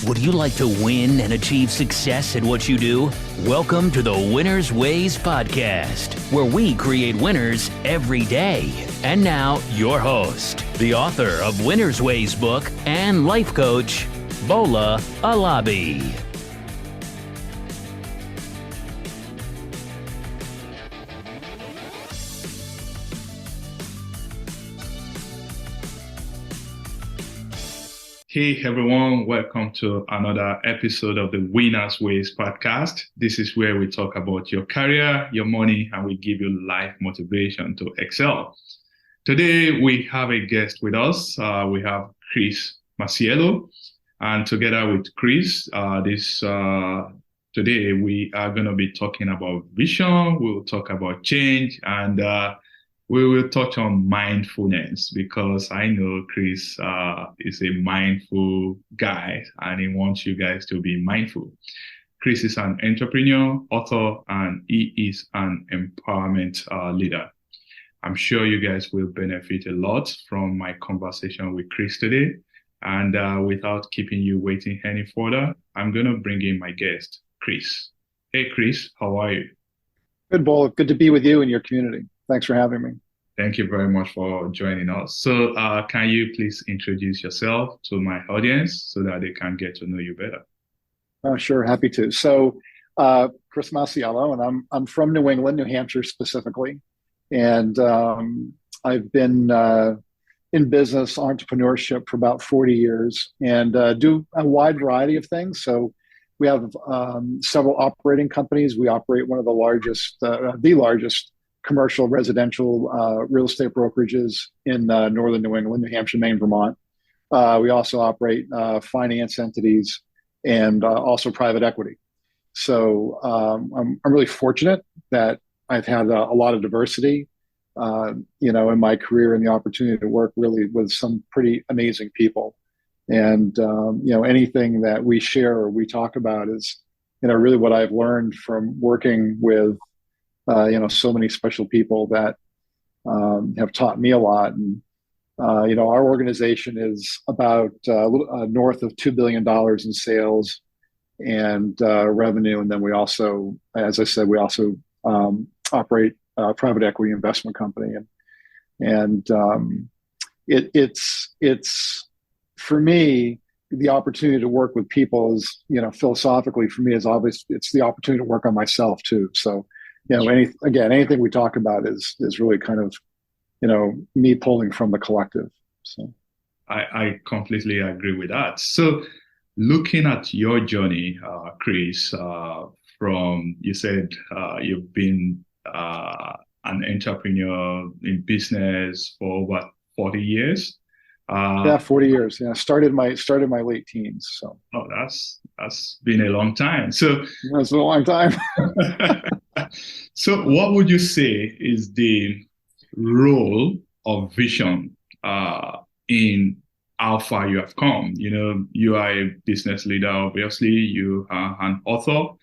Would you like to win and achieve success at what you do? Welcome to the Winner's Ways podcast, where we create winners every day. And now, your host, the author of Winner's Ways book and life coach, Bola Alabi. Hey everyone, welcome to another episode of the Winner's Ways podcast. This is where we talk about your career, your money, and we give you life motivation to excel. Today we have a guest with us. We have Chris Masiello, and together with Chris, today we are going to be talking about vision. We'll talk about change, and we will touch on mindfulness, because I know Chris is a mindful guy and he wants you guys to be mindful. Chris is an entrepreneur, author, and he is an empowerment leader. I'm sure you guys will benefit a lot from my conversation with Chris today. And without keeping you waiting any further, I'm going to bring in my guest, Chris. Hey, Chris, how are you? Good, Bo. Good to be with you and your community. Thanks for having me. Thank you very much for joining us. So can you please introduce yourself to my audience so that they can get to know you better? Oh, sure. Happy to. So Chris Masiello, and I'm from New England, New Hampshire specifically. And I've been in business entrepreneurship for about 40 years and do a wide variety of things. So we have several operating companies. We operate one of the largest commercial residential real estate brokerages in northern New England, New Hampshire, Maine, Vermont. We also operate finance entities and also private equity. So I'm really fortunate that I've had a lot of diversity, in my career, and the opportunity to work really with some pretty amazing people. And anything that we share or we talk about is, really what I've learned from working with so many special people that have taught me a lot. And our organization is about north of $2 billion in sales and revenue. And then we also, as I said, operate a private equity investment company. And it's for me, the opportunity to work with people is, philosophically for me is obvious. It's the opportunity to work on myself too. So, anything we talk about is really kind of, me pulling from the collective. So I completely agree with that. So looking at your journey, Chris, from, you said you've been an entrepreneur in business for over 40 years. 40 years. Yeah, started my late teens. So that's been a long time. So that's a long time. So what would you say is the role of vision in how far you have come? You are a business leader, obviously. You are an author.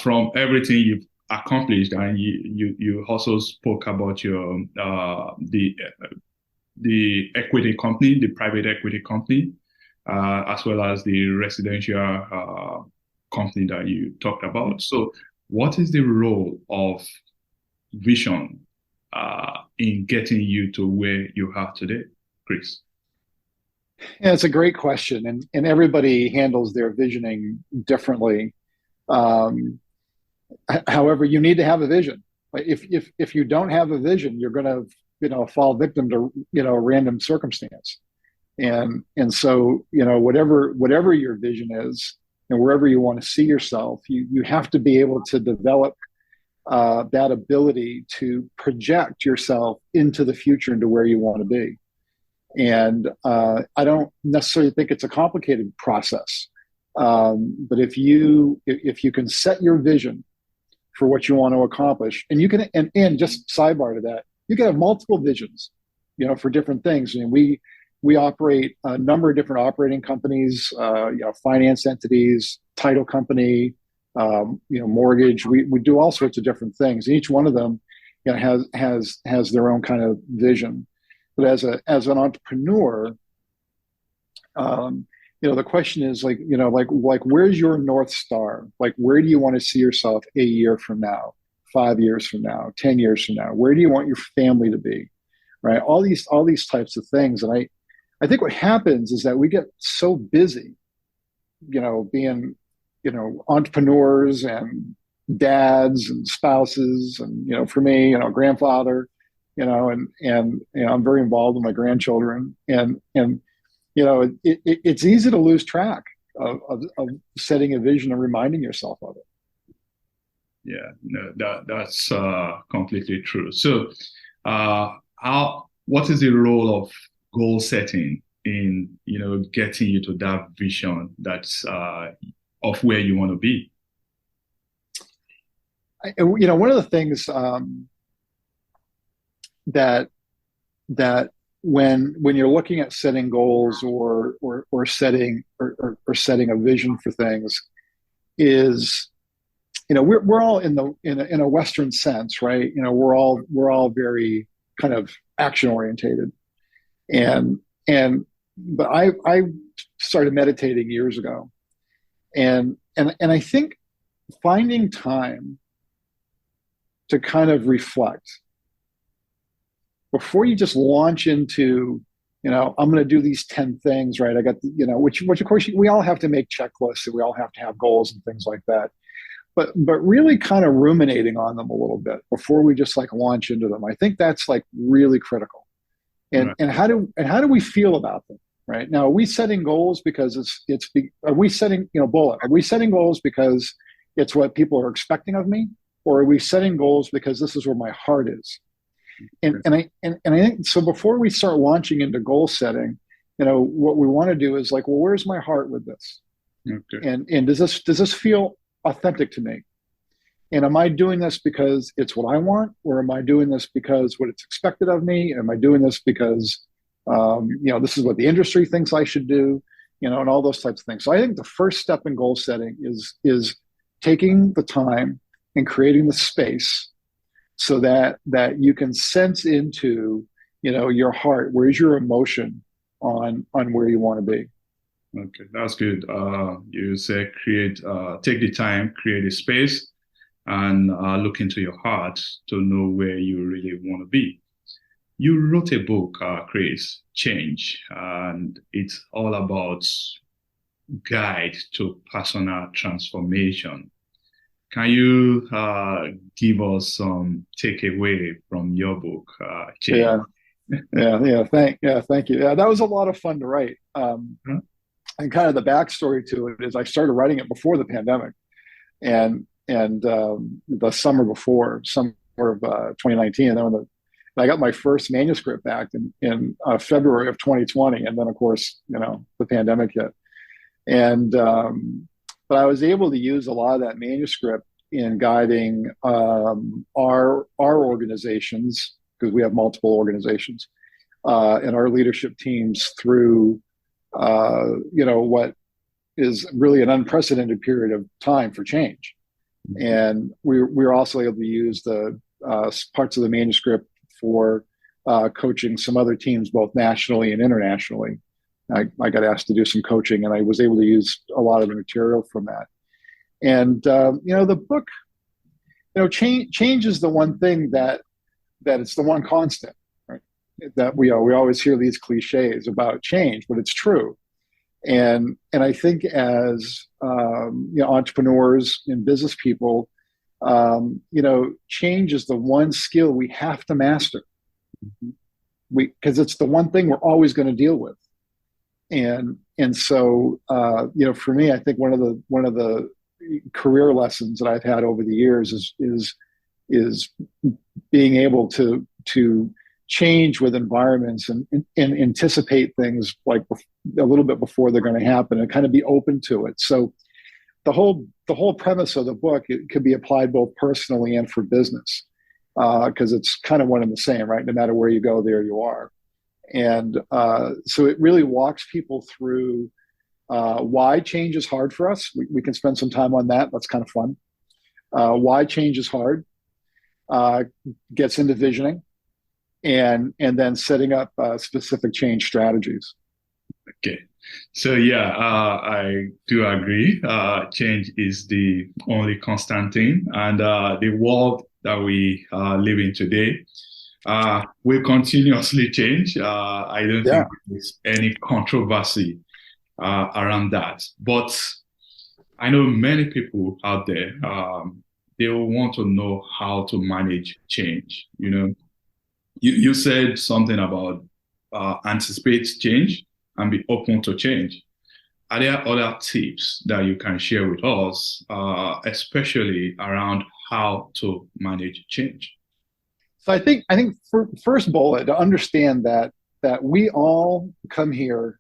From everything you've accomplished, and you also spoke about your the equity company, the private equity company, as well as the residential company that you talked about. So what is the role of vision in getting you to where you are today, Chris? Yeah, it's a great question. And everybody handles their visioning differently. However, you need to have a vision. If you don't have a vision, you're going to fall victim to random circumstance, and so whatever your vision is and wherever you want to see yourself, you have to be able to develop that ability to project yourself into the future, into where you want to be. And I don't necessarily think it's a complicated process, but if you can set your vision for what you want to accomplish, and you can, and just sidebar to that, you can have multiple visions, for different things. And we operate a number of different operating companies, finance entities, title company, mortgage. We do all sorts of different things. And each one of them, has their own kind of vision. But as an entrepreneur, the question is like, where's your North Star? Like, where do you want to see yourself a year from now, 5 years from now, 10 years from now? Where do you want your family to be? Right? All these types of things. And I think what happens is that we get so busy, being, entrepreneurs and dads and spouses, and, for me, grandfather, and I'm very involved with my grandchildren, and it's easy to lose track of setting a vision and reminding yourself of it. Yeah, no, that's completely true. So, what is the role of goal setting in getting you to that vision that's of where you want to be? One of the things that when you're looking at setting goals or setting a vision for things is, we're all in a Western sense, right? We're all very kind of action orientated, but I started meditating years ago, and I think finding time to kind of reflect before you just launch into, I'm going to do these 10 things, right? I got, which of course we all have to make checklists and we all have to have goals and things like that. But really kind of ruminating on them a little bit before we just like launch into them. I think that's like really critical. And how do we feel about them? Right now, are we setting goals because are we setting, bullet? Are we setting goals because it's what people are expecting of me? Or are we setting goals because this is where my heart is? And I think so. Before we start launching into goal setting, what we want to do is like, well, where's my heart with this? Okay. And does this feel authentic to me? And am I doing this because it's what I want, or am I doing this because what it's expected of me? Am I doing this because this is what the industry thinks I should do? And all those types of things. So I think the first step in goal setting is taking the time and creating the space so that you can sense into, your heart. Where's your emotion on where you want to be? Okay, that's good. You say take the time, create a space, and look into your heart to know where you really want to be. You wrote a book, Chris, Change, and it's all about guide to personal transformation. Can you give us some takeaway from your book, Change? Thank you. Yeah, that was a lot of fun to write. And kind of the backstory to it is I started writing it before the pandemic, and the summer of 2019, and then I got my first manuscript back in February of 2020, and then of course the pandemic hit, and but I was able to use a lot of that manuscript in guiding our organizations, because we have multiple organizations, and our leadership teams through what is really an unprecedented period of time for change. And we're also able to use the parts of the manuscript for coaching some other teams, both nationally and internationally. I got asked to do some coaching, and I was able to use a lot of the material from that. And the book, change is the one thing that it's the one constant, right? That we always hear these cliches about change, but it's true. And I think as entrepreneurs and business people, change is the one skill we have to master. Because it's the one thing we're always going to deal with. And so for me, I think one of the career lessons that I've had over the years is being able to change with environments and anticipate things like a little bit before they're going to happen, and kind of be open to it. So the whole premise of the book, it could be applied both personally and for business, because it's kind of one and the same, right? No matter where you go, there you are. And so it really walks people through why change is hard for us. We can spend some time on that. That's kind of fun. Why change is hard, gets into visioning, and then setting up specific change strategies. Okay. So yeah, I do agree. Change is the only constant thing, and the world that we live in today will continuously change. I don't Yeah. think there's any controversy around that. But I know many people out there, they will want to know how to manage change. You said something about anticipate change and be open to change. Are there other tips that you can share with us, especially around how to manage change? So I think for first bullet to understand that we all come here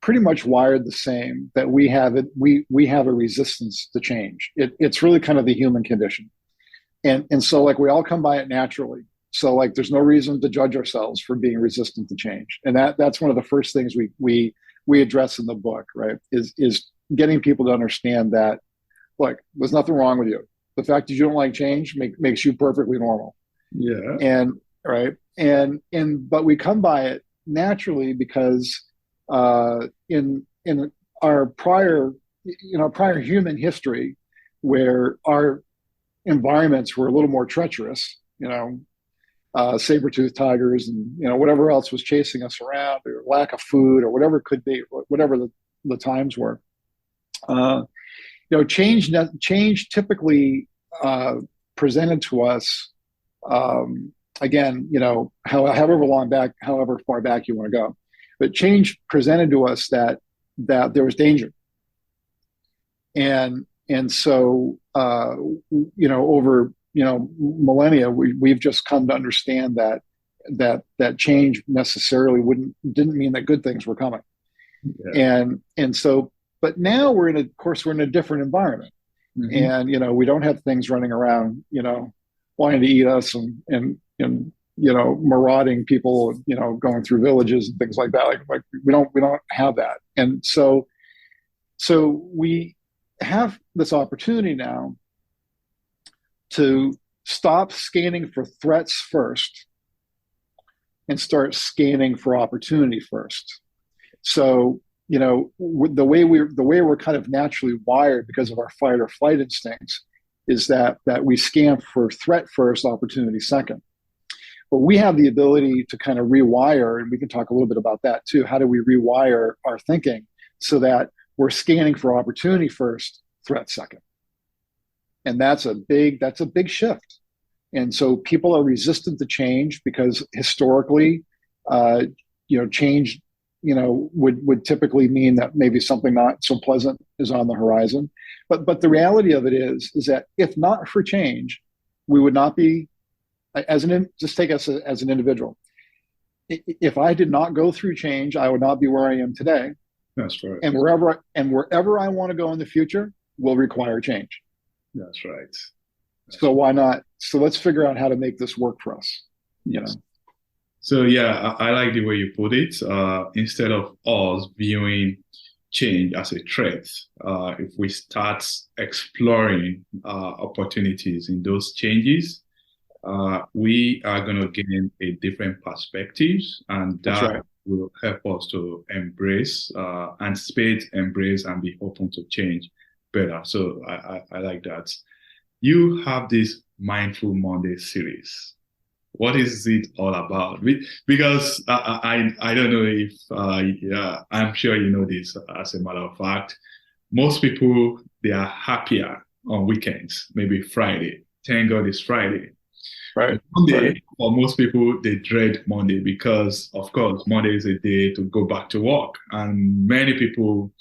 pretty much wired the same, that we have a resistance to change. It's really kind of the human condition. And so like we all come by it naturally. So like there's no reason to judge ourselves for being resistant to change. And that's one of the first things we address in the book, right? Is getting people to understand that like there's nothing wrong with you. The fact that you don't like change makes you perfectly normal. Yeah, And right. And but we come by it naturally because in our prior human history where our environments were a little more treacherous, saber-toothed tigers and whatever else was chasing us around, or lack of food, or whatever it could be, whatever the times were. Change typically presented to us, again, however far back you want to go, but change presented to us that there was danger, and so over millennia, we've just come to understand that change necessarily didn't mean that good things were coming. yeah. And so, but now we're in a different environment, Mm-hmm. and we don't have things running around wanting to eat us, and marauding people, going through villages and things like that. Like we don't have that. And so we have this opportunity now to stop scanning for threats first and start scanning for opportunity first. So, the way we're kind of naturally wired because of our fight or flight instincts is that we scan for threat first, opportunity second. But we have the ability to kind of rewire, and we can talk a little bit about that too. How do we rewire our thinking so that we're scanning for opportunity first, threat second? And that's a big shift. And so people are resistant to change because historically, change, would typically mean that maybe something not so pleasant is on the horizon. But the reality of it is that if not for change, we would not be, just take us as an individual. If I did not go through change, I would not be where I am today. That's right. And wherever I want to go in the future will require change. That's right. So why not? So let's figure out how to make this work for us. Yes. So yeah, I like the way you put it. Instead of us viewing change as a threat, if we start exploring opportunities in those changes, we are going to gain a different perspective, and that will help us to anticipate, embrace, and be open to change better. So I like that. You have this Mindful Monday series. What is it all about? Because I don't know if I'm sure you know this. As a matter of fact, most people, they are happier on weekends, maybe Friday. Thank God it's Friday. Right. Monday, for most people, they dread Monday because, of course, Monday is a day to go back to work. And many people,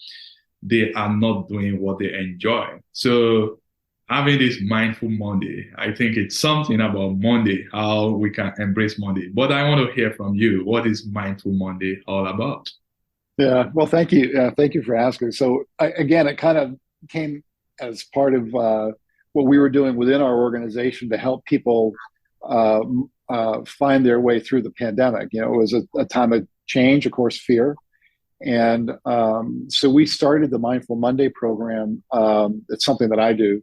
they are not doing what they enjoy. So having this Mindful Monday, I think it's something about Monday, how we can embrace Monday. But I want to hear from you. What is Mindful Monday all about? Yeah, well, thank you. Thank you for asking. So again, it kind of came as part of what we were doing within our organization to help people find their way through the pandemic. It was a time of change, of course, fear. And so we started the Mindful Monday program. It's something that I do.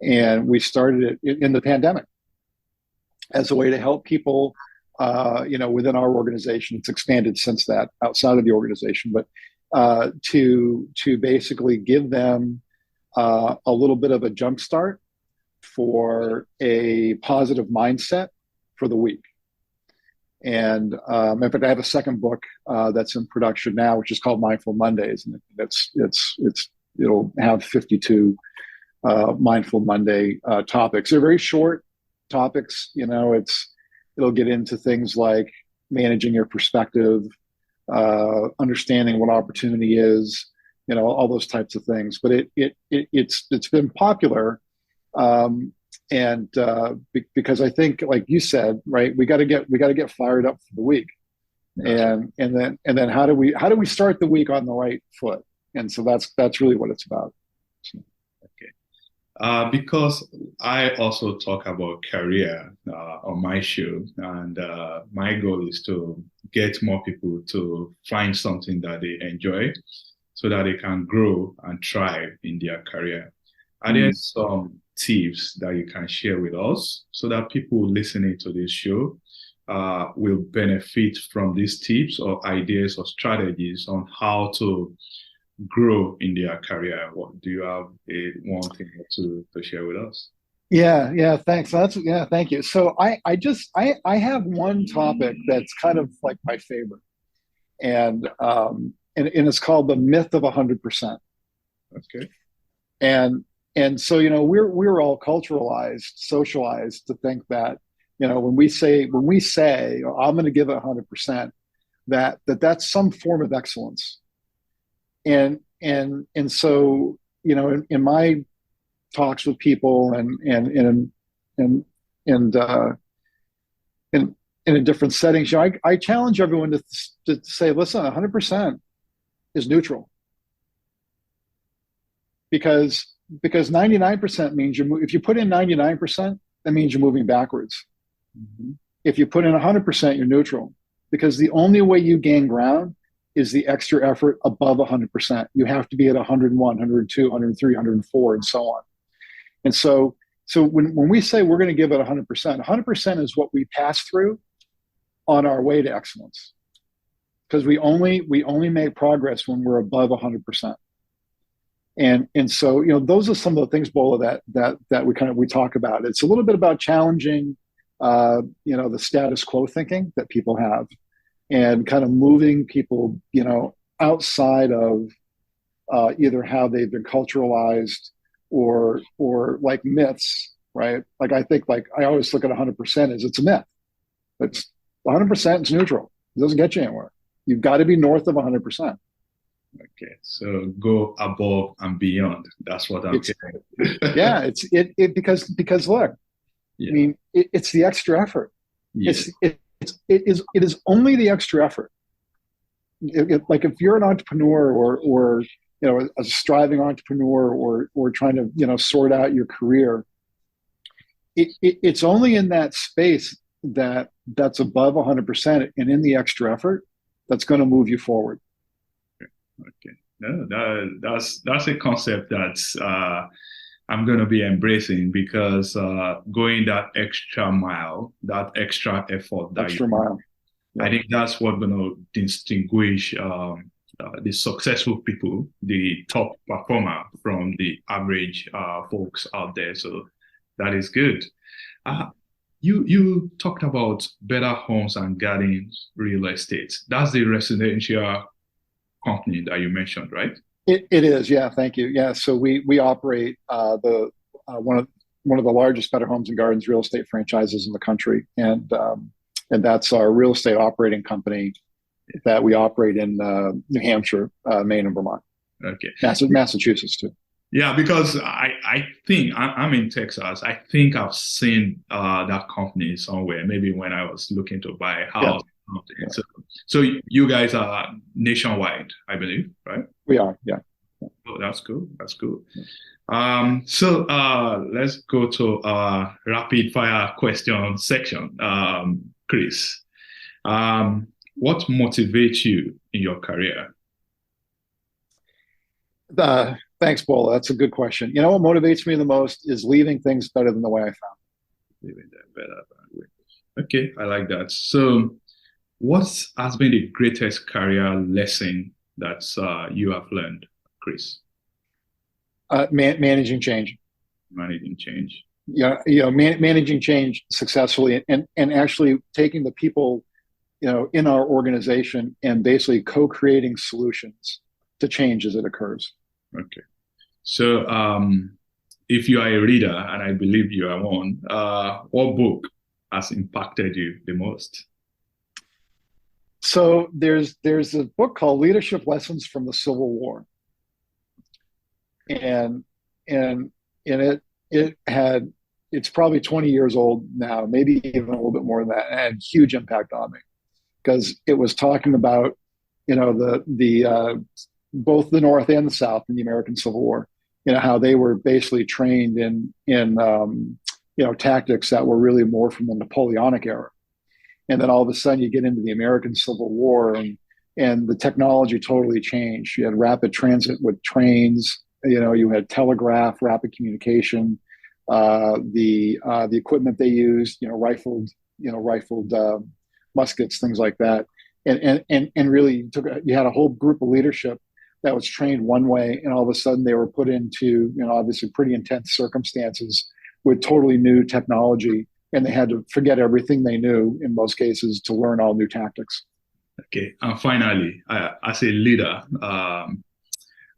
And we started it in the pandemic as a way to help people, within our organization. It's expanded since that outside of the organization, but to basically give them a little bit of a jump start for a positive mindset for the week. And in fact, I have a second book that's in production now, which is called Mindful Mondays, and it'll have 52 Mindful Monday topics. They're very short topics. It'll get into things like managing your perspective, understanding what opportunity is, all those types of things. But it's been popular. Because I think, like you said, right, we got to get fired up for the week, and then how do we start the week on the right foot? And so that's really what it's about. Okay, because I also talk about career on my show, and my goal is to get more people to find something that they enjoy, so that they can grow and thrive in their career. Are there some tips that you can share with us so that people listening to this show will benefit from these tips or ideas or strategies on how to grow in their career? What do you have one thing to share with us? Yeah, thanks. Thank you. So I have one topic that's kind of like my favorite, and it's called the myth of 100%. Okay. And so, we're all culturalized, socialized to think that, when we say, oh, I'm going to give it 100%, that's some form of excellence. And so, in my talks with people and in a different settings, I challenge everyone to say, listen, 100% is neutral, because 99% means if you put in 99%, that means you're moving backwards. Mm-hmm. If you put in 100%, you're neutral, because the only way you gain ground is the extra effort above 100%. You have to be at 101, 102, 103, 104, and so on. And so when we say we're going to give it 100%, 100% is what we pass through on our way to excellence, because we only make progress when we're above 100%. And so, those are some of the things, Bola, that we talk about. It's a little bit about challenging, the status quo thinking that people have, and kind of moving people, outside of either how they've been culturalized or like myths, right? Like, I think, like, I always look at 100% as it's a myth. It's 100% is neutral. It doesn't get you anywhere. You've got to be north of 100%. Okay, so go above and beyond. That's what I'm saying. Yeah, because look, yeah. I mean, it's the extra effort. Yes. It is only the extra effort. Like, if you're an entrepreneur or a striving entrepreneur or trying to sort out your career, it's only in that space that's above 100% and in the extra effort that's going to move you forward. Okay, no, that's a concept that I'm going to be embracing, because going that extra mile, that extra effort, I think that's what's going to distinguish the successful people, the top performer, from the average folks out there. So that is good. You talked about Better Homes and Gardens Real Estate. That's the residential company that you mentioned, right? It is, yeah. Thank you. Yeah, so we operate one of the largest Better Homes and Gardens real estate franchises in the country, and that's our real estate operating company that we operate in New Hampshire, Maine, and Vermont. Okay, Massachusetts too. Yeah, because I think I'm in Texas. I think I've seen that company somewhere, maybe when I was looking to buy a house. Yeah. So you guys are nationwide, I believe, right? We are, yeah. Oh, that's cool. That's cool. So let's go to rapid fire question section. Chris, what motivates you in your career? Thanks, Bola. That's a good question. What motivates me the most is leaving things better than the way I found them. Leaving them better. Okay, I like that. So, what has been the greatest career lesson that you have learned, Chris? Managing change. Managing change. Managing change successfully, and actually taking the people, in our organization and basically co-creating solutions to change as it occurs. Okay. So, if you are a reader, and I believe you are one, what book has impacted you the most? So there's a book called Leadership Lessons from the Civil War, and it's probably 20 years old now, maybe even a little bit more than that, and had huge impact on me because it was talking about the both the North and the South in the American Civil War, how they were basically trained in tactics that were really more from the Napoleonic era. And then all of a sudden you get into the American Civil War, and the technology totally changed. You had rapid transit with trains, you had telegraph, rapid communication, the equipment they used, rifled muskets, things like that. And really you had a whole group of leadership that was trained one way, and all of a sudden they were put into, obviously pretty intense circumstances with totally new technology, and they had to forget everything they knew in most cases to learn all new tactics. Okay, and finally, as a leader,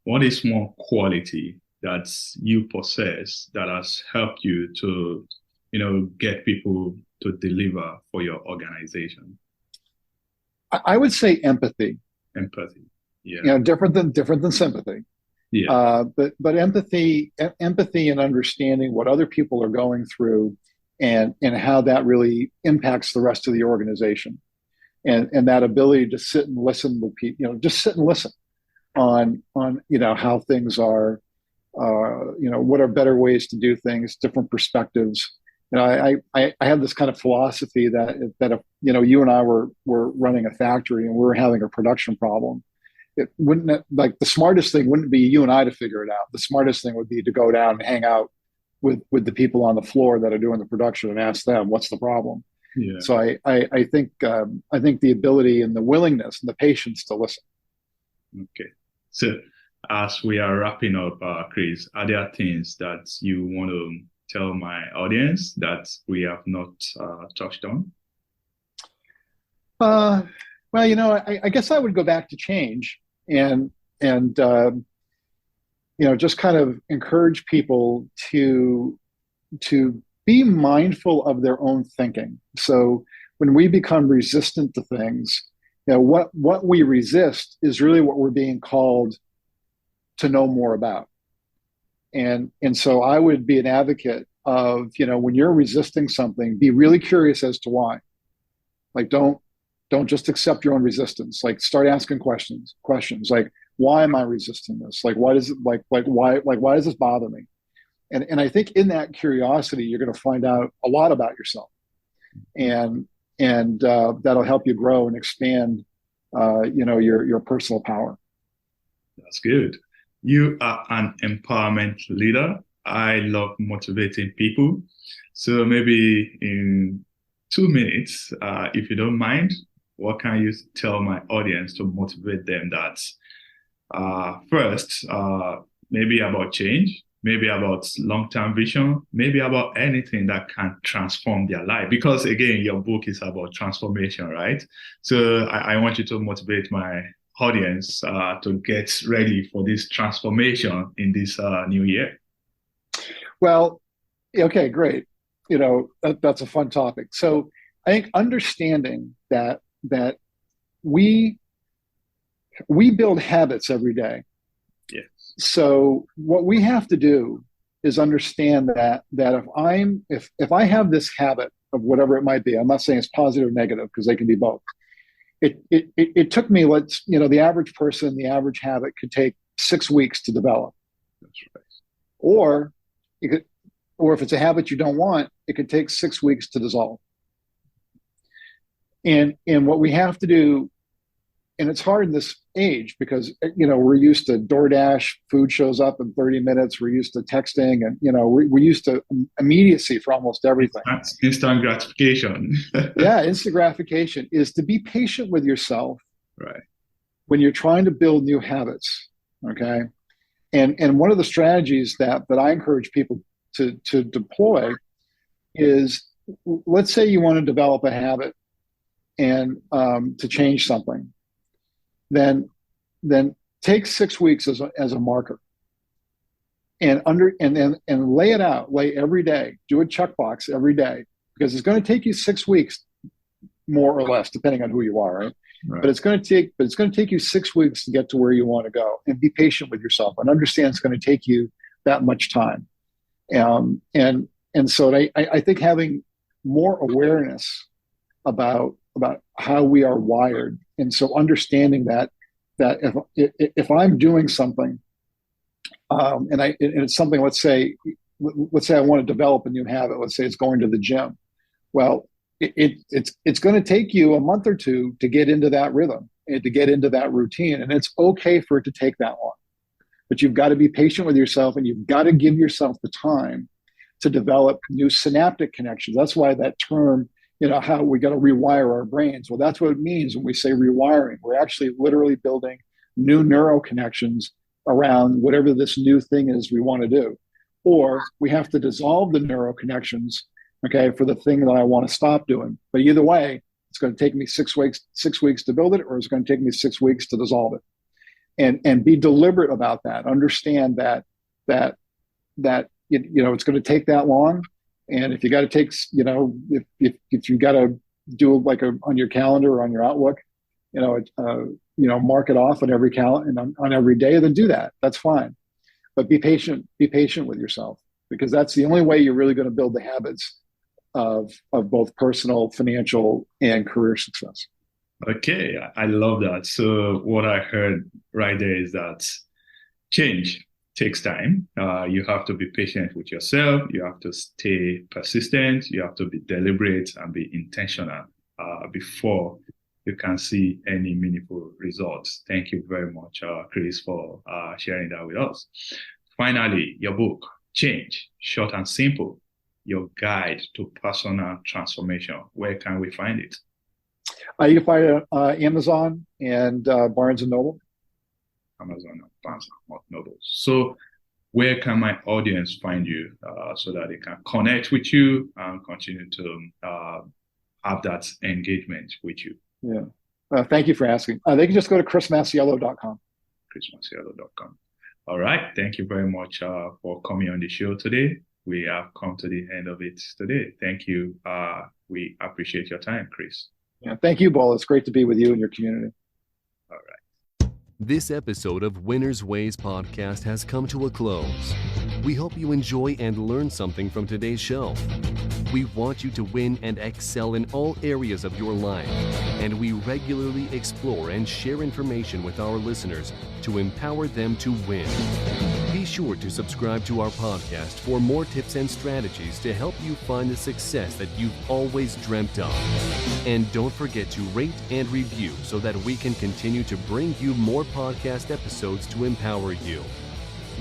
what is one quality that you possess that has helped you to, get people to deliver for your organization? I would say empathy. Empathy, yeah. Different than sympathy. Yeah. But empathy and understanding what other people are going through, and how that really impacts the rest of the organization, and that ability to sit and listen with people, just sit and listen on how things are, what are better ways to do things, different perspectives. I have this kind of philosophy that if you and I were running a factory and we were having a production problem, it wouldn't, like, the smartest thing wouldn't be you and I to figure it out. The smartest thing would be to go down and hang out with the people on the floor that are doing the production and ask them what's the problem. Yeah. So I think the ability and the willingness and the patience to listen. Okay. So as we are wrapping up, Chris, are there things that you want to tell my audience that we have not touched on? Well, I guess I would go back to change and just kind of encourage people to be mindful of their own thinking. So when we become resistant to things, what we resist is really what we're being called to know more about. And so I would be an advocate of, when you're resisting something, be really curious as to why. Like, don't just accept your own resistance. Like, start asking questions like, why am I resisting this? Like, why does it why does this bother me? And I think in that curiosity, you're going to find out a lot about yourself, and that'll help you grow and expand, your personal power. That's good. You are an empowerment leader. I love motivating people. So maybe in 2 minutes, if you don't mind, what can you tell my audience to motivate them that first, maybe about change, maybe about long-term vision, maybe about anything that can transform their life? Because again, your book is about transformation, right? So I want you to motivate my audience to get ready for this transformation in this new year. Well, okay, great. That's a fun topic. So I think understanding that we build habits every day. Yes. So what we have to do is understand that if I have this habit of whatever it might be, I'm not saying it's positive or negative because they can be both. It took me, the average person, the average habit could take 6 weeks to develop. That's right. Or if it's a habit you don't want, it could take 6 weeks to dissolve. And what we have to do, and it's hard in this age because we're used to DoorDash, food shows up in 30 minutes. We're used to texting, and we're used to immediacy for almost everything. That's instant gratification. Yeah, instant gratification is to be patient with yourself, right? when you're trying to build new habits, okay, and one of the strategies that I encourage people to deploy is, let's say you want to develop a habit and to change something, then take 6 weeks as a marker, and lay it out, lay every day, do a checkbox every day, because it's going to take you 6 weeks, more or less, depending on who you are, right? Right. But it's going to take you 6 weeks to get to where you want to go, and be patient with yourself and understand it's going to take you that much time. And so I think having more awareness about how we are wired, and so understanding that if I'm doing something, and it's something, let's say I want to develop a new habit, let's say it's going to the gym. Well, it's going to take you a month or two to get into that rhythm and to get into that routine, and it's okay for it to take that long. But you've got to be patient with yourself, and you've got to give yourself the time to develop new synaptic connections. That's why that term, how we got to rewire our brains. Well, that's what it means when we say rewiring. We're actually literally building new neural connections around whatever this new thing is we want to do. Or we have to dissolve the neural connections, okay, for the thing that I want to stop doing. But either way, it's going to take me 6 weeks to build it, or it's going to take me 6 weeks to dissolve it. And be deliberate about that. Understand that it's going to take that long. And if you got to take, if you got to do like on your calendar or on your Outlook, mark it off on every on every day, then do that. That's fine. But be patient with yourself, because that's the only way you're really going to build the habits of both personal, financial, and career success. Okay, I love that. So what I heard right there is that change takes time. You have to be patient with yourself. You have to stay persistent. You have to be deliberate and be intentional before you can see any meaningful results. Thank you very much, Chris, for sharing that with us. Finally, your book, Change, Short and Simple, your guide to personal transformation. Where can we find it? You can find it on Amazon and Barnes & Noble. Amazon and Barnes & Noble. So where can my audience find you so that they can connect with you and continue to have that engagement with you? Yeah. Thank you for asking. They can just go to chrismasiello.com. chrismasiello.com. All right. Thank you very much for coming on the show today. We have come to the end of it today. Thank you. We appreciate your time, Chris. Yeah, thank you, Paul. It's great to be with you and your community. All right. This episode of Winners Ways podcast has come to a close. We hope you enjoy and learn something from today's show. We want you to win and excel in all areas of your life, and we regularly explore and share information with our listeners to empower them to win. Be sure to subscribe to our podcast for more tips and strategies to help you find the success that you've always dreamt of. And don't forget to rate and review so that we can continue to bring you more podcast episodes to empower you.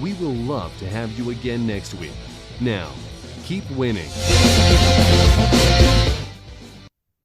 We will love to have you again next week. Now, keep winning.